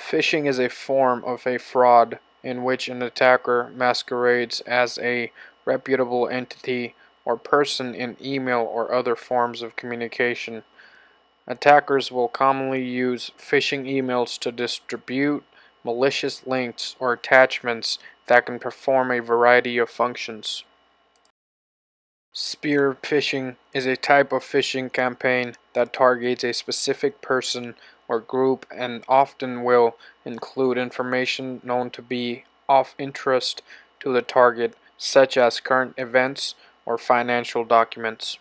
Phishing is a form of a fraud in which an attacker masquerades as a reputable entity or person in email or other forms of communication. Attackers will commonly use phishing emails to distribute malicious links or attachments that can perform a variety of functions. Spear phishing is a type of phishing campaign that targets a specific person or group and often will include information known to be of interest to the target, such as current events or financial documents.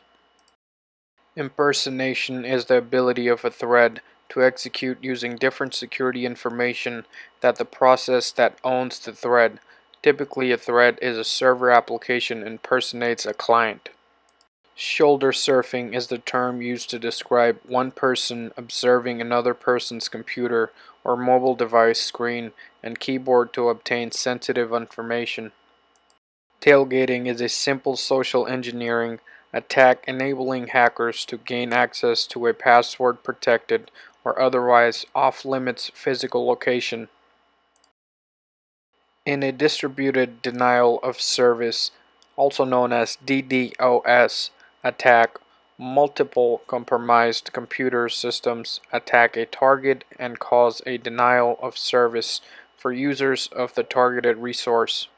Impersonation is the ability of a thread to execute using different security information that the process that owns the thread. Typically, a thread is a server application impersonates a client. Shoulder surfing is the term used to describe one person observing another person's computer or mobile device screen and keyboard to obtain sensitive information. Tailgating is a simple social engineering attack enabling hackers to gain access to a password-protected or otherwise off-limits physical location. In a distributed denial of service, also known as DDoS attack, multiple compromised computer systems attack a target and cause a denial of service for users of the targeted resource.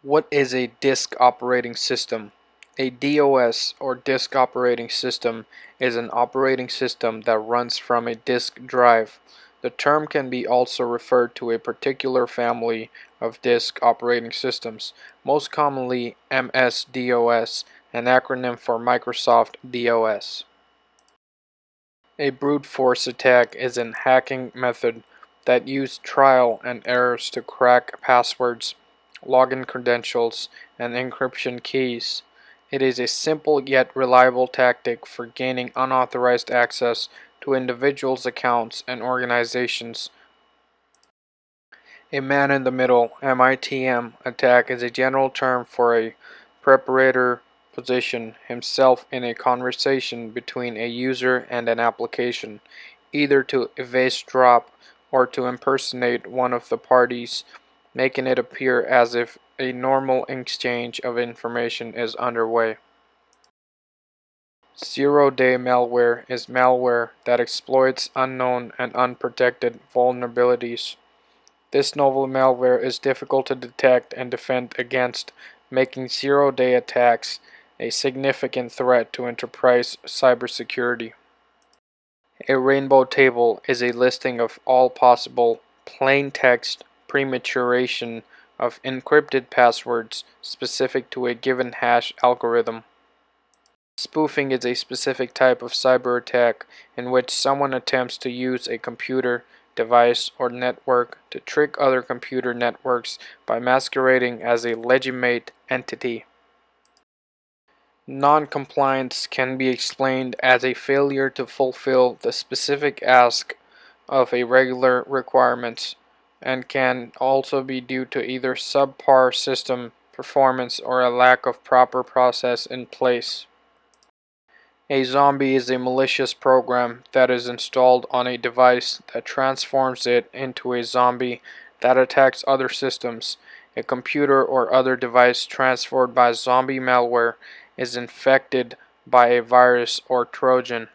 What is a disk operating system? A DOS or disk operating system is an operating system that runs from a disk drive. The term can be also referred to a particular family of disk operating systems, most commonly MS-DOS, an acronym for Microsoft DOS. A brute force attack is an hacking method that uses trial and errors to crack passwords, login credentials, and encryption keys. It is a simple yet reliable tactic for gaining unauthorized access to individuals' accounts and organizations. A man-in-the-middle (MITM) attack is a general term for a preparator position himself in a conversation between a user and an application, either to eavesdrop or to impersonate one of the parties, making it appear as if a normal exchange of information is underway. Zero-day malware is malware that exploits unknown and unprotected vulnerabilities. This novel malware is difficult to detect and defend against, making zero-day attacks a significant threat to enterprise cybersecurity. A rainbow table is a listing of all possible plain text prematuration of encrypted passwords specific to a given hash algorithm. Spoofing is a specific type of cyber attack in which someone attempts to use a computer, device, or network to trick other computer networks by masquerading as a legitimate entity. Non-compliance can be explained as a failure to fulfill the specific ask of a regular requirements, and can also be due to either subpar system performance or a lack of proper process in place. A zombie is a malicious program that is installed on a device that transforms it into a zombie that attacks other systems. A computer or other device transformed by zombie malware is infected by a virus or Trojan.